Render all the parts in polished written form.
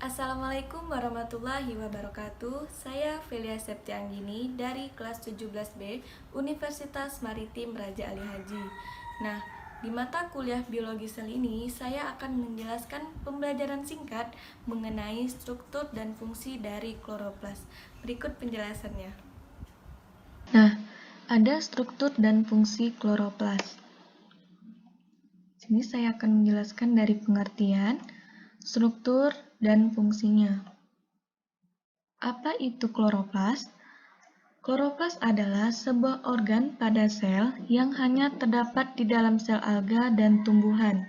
Assalamualaikum warahmatullahi wabarakatuh. Saya Velia Septianggini dari kelas 17B Universitas Maritim Raja Ali Haji. Nah, di mata kuliah biologi sel ini saya akan menjelaskan pembelajaran singkat mengenai struktur dan fungsi dari kloroplas. Berikut penjelasannya. Nah, ada struktur dan fungsi kloroplas. Sini saya akan menjelaskan dari pengertian, struktur, dan fungsinya. Apa itu kloroplas? Kloroplas adalah sebuah organ pada sel yang hanya terdapat di dalam sel alga dan tumbuhan.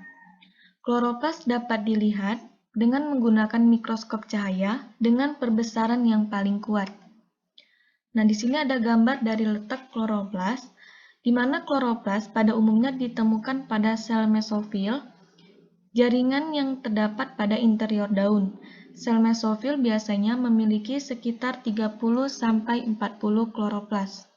Kloroplas dapat dilihat dengan menggunakan mikroskop cahaya dengan perbesaran yang paling kuat. Nah, di sini ada gambar dari letak kloroplas, di mana kloroplas pada umumnya ditemukan pada sel mesofil, jaringan yang terdapat pada interior daun. Sel mesofil biasanya memiliki sekitar 30-40 kloroplas.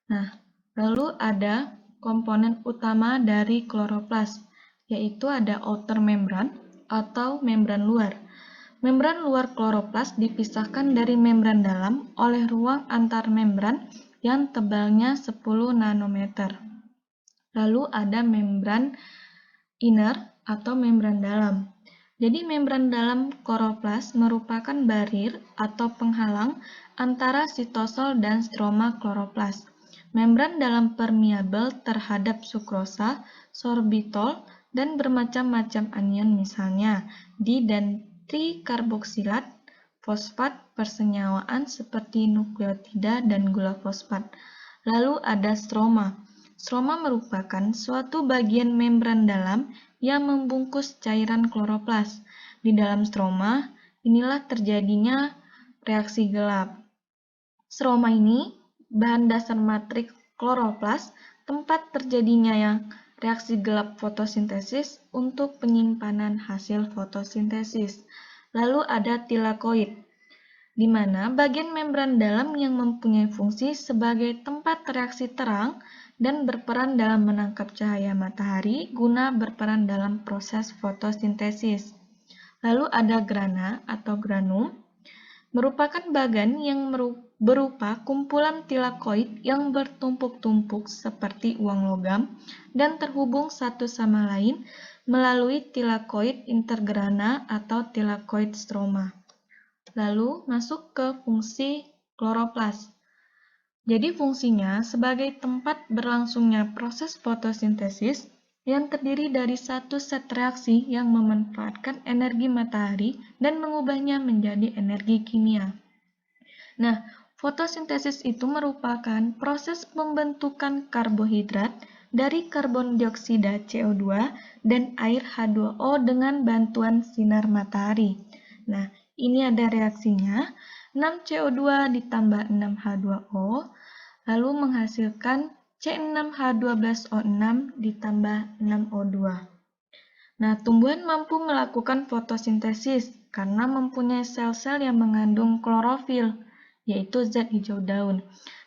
Nah, lalu ada komponen utama dari kloroplas, yaitu ada outer membran atau membran luar. Membran luar kloroplas dipisahkan dari membran dalam oleh ruang antar membran yang tebalnya 10 nanometer. Lalu ada membran inner atau membran dalam. Jadi membran dalam kloroplas merupakan barir atau penghalang antara sitosol dan stroma kloroplas. Membran dalam permeabel terhadap sukrosa, sorbitol, dan bermacam-macam anion misalnya di dan trikarboksilat, fosfat persenyawaan seperti nukleotida dan gula fosfat. Lalu ada stroma. Stroma merupakan suatu bagian membran dalam yang membungkus cairan kloroplas. Di dalam stroma, inilah terjadinya reaksi gelap. Stroma ini bahan dasar matriks kloroplas, tempat terjadinya yang reaksi gelap fotosintesis untuk penyimpanan hasil fotosintesis. Lalu ada tilakoid, di mana bagian membran dalam yang mempunyai fungsi sebagai tempat reaksi terang dan berperan dalam menangkap cahaya matahari guna berperan dalam proses fotosintesis. Lalu ada grana atau granum, merupakan bagan yang berupa kumpulan tilakoid yang bertumpuk-tumpuk seperti uang logam dan terhubung satu sama lain melalui tilakoid intergrana atau tilakoid stroma. Lalu masuk ke fungsi kloroplas. Jadi fungsinya sebagai tempat berlangsungnya proses fotosintesis yang terdiri dari satu set reaksi yang memanfaatkan energi matahari dan mengubahnya menjadi energi kimia. Nah, fotosintesis itu merupakan proses pembentukan karbohidrat dari karbon dioksida CO2 dan air H2O dengan bantuan sinar matahari. Nah, ini ada reaksinya, 6 CO2 ditambah 6 H2O, lalu menghasilkan C6H12O6 ditambah 6O2. Nah, tumbuhan mampu melakukan fotosintesis karena mempunyai sel-sel yang mengandung klorofil, yaitu zat hijau daun.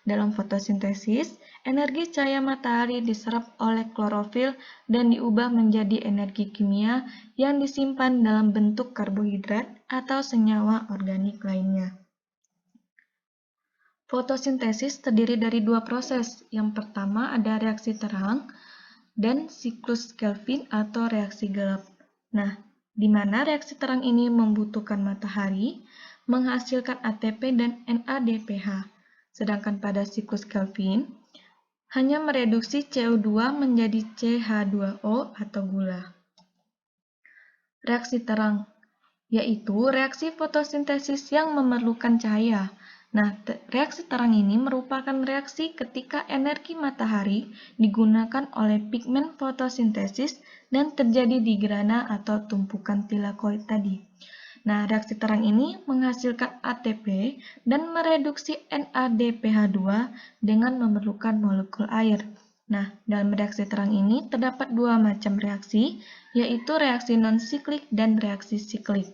Dalam fotosintesis, energi cahaya matahari diserap oleh klorofil dan diubah menjadi energi kimia yang disimpan dalam bentuk karbohidrat atau senyawa organik lainnya. Fotosintesis terdiri dari dua proses. Yang pertama ada reaksi terang dan siklus Kelvin atau reaksi gelap. Nah, di mana reaksi terang ini membutuhkan matahari, menghasilkan ATP dan NADPH. Sedangkan pada siklus Kelvin, hanya mereduksi CO2 menjadi CH2O atau gula. Reaksi terang, yaitu reaksi fotosintesis yang memerlukan cahaya. Nah, reaksi terang ini merupakan reaksi ketika energi matahari digunakan oleh pigmen fotosintesis dan terjadi di grana atau tumpukan tilakoid tadi. Nah, reaksi terang ini menghasilkan ATP dan mereduksi NADPH2 dengan memerlukan molekul air. Nah, dalam reaksi terang ini terdapat dua macam reaksi, yaitu reaksi non-siklik dan reaksi siklik.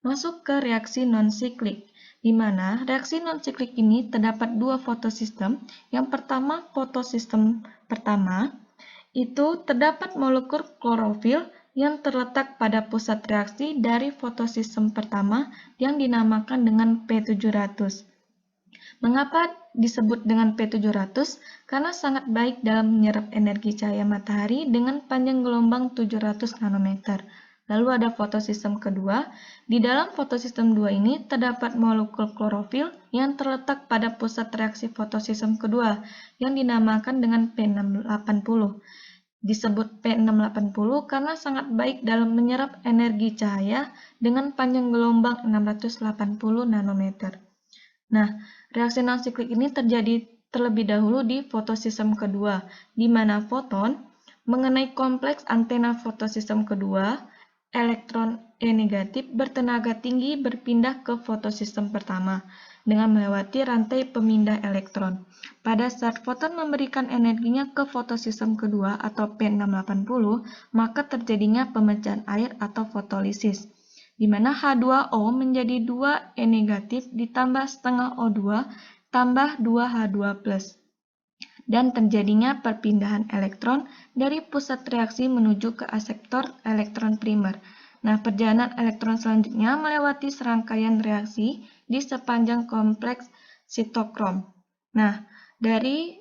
Masuk ke reaksi non-siklik, di mana reaksi non-siklik ini terdapat dua fotosistem. Yang pertama, fotosistem pertama, itu terdapat molekul klorofil yang terletak pada pusat reaksi dari fotosistem pertama yang dinamakan dengan P700. Mengapa disebut dengan P700? Karena sangat baik dalam menyerap energi cahaya matahari dengan panjang gelombang 700 nanometer. Lalu ada fotosistem kedua. Di dalam fotosistem 2 ini terdapat molekul klorofil yang terletak pada pusat reaksi fotosistem kedua yang dinamakan dengan P680. Disebut P680 karena sangat baik dalam menyerap energi cahaya dengan panjang gelombang 680 nanometer. Nah, reaksi non-siklik ini terjadi terlebih dahulu di fotosistem kedua, di mana foton mengenai kompleks antena fotosistem kedua, elektron E negatif bertenaga tinggi berpindah ke fotosistem pertama dengan melewati rantai pemindah elektron. Pada saat foton memberikan energinya ke fotosistem kedua atau P680, maka terjadinya pemecahan air atau fotolisis, di mana H2O menjadi 2E negatif ditambah setengah O2 tambah 2H2+, dan terjadinya perpindahan elektron dari pusat reaksi menuju ke aseptor elektron primer. Nah, perjalanan elektron selanjutnya melewati serangkaian reaksi di sepanjang kompleks sitokrom. Nah, dari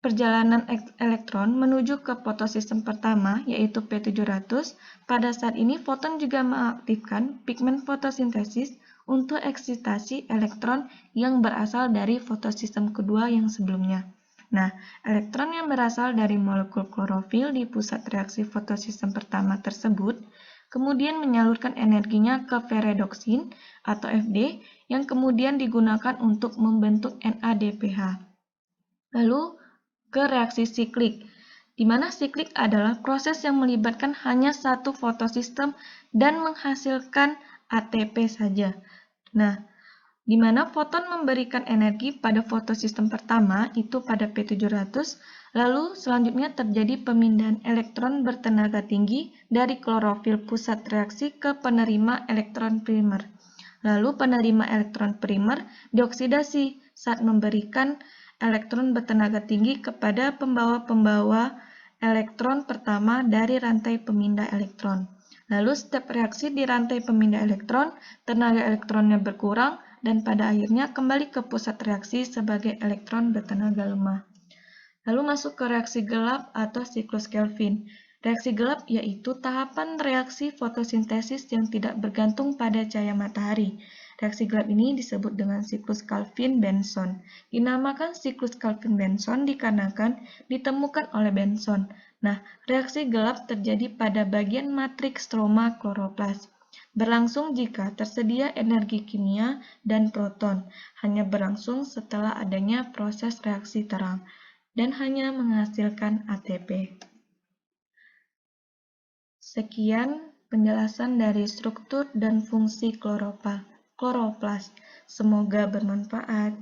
perjalanan elektron menuju ke fotosistem pertama, yaitu P700, pada saat ini foton juga mengaktifkan pigmen fotosintesis untuk eksitasi elektron yang berasal dari fotosistem kedua yang sebelumnya. Nah, elektron yang berasal dari molekul klorofil di pusat reaksi fotosistem pertama tersebut kemudian menyalurkan energinya ke ferredoksin atau Fd yang kemudian digunakan untuk membentuk NADPH. Lalu ke reaksi siklik, di mana siklik adalah proses yang melibatkan hanya satu fotosistem dan menghasilkan ATP saja. Nah, di mana foton memberikan energi pada fotosistem pertama, itu pada P700, lalu selanjutnya terjadi pemindahan elektron bertenaga tinggi dari klorofil pusat reaksi ke penerima elektron primer. Lalu penerima elektron primer dioksidasi saat memberikan elektron bertenaga tinggi kepada pembawa-pembawa elektron pertama dari rantai pemindah elektron. Lalu step reaksi di rantai pemindah elektron, tenaga elektronnya berkurang dan pada akhirnya kembali ke pusat reaksi sebagai elektron bertenaga lemah. Lalu masuk ke reaksi gelap atau siklus Kelvin. Reaksi gelap yaitu tahapan reaksi fotosintesis yang tidak bergantung pada cahaya matahari. Reaksi gelap ini disebut dengan siklus Kelvin-Benson. Dinamakan siklus Kelvin-Benson dikarenakan ditemukan oleh Benson. Nah, reaksi gelap terjadi pada bagian matriks stroma kloroplas. Berlangsung jika tersedia energi kimia dan proton, hanya berlangsung setelah adanya proses reaksi terang, dan hanya menghasilkan ATP. Sekian penjelasan dari struktur dan fungsi kloroplas. Semoga bermanfaat.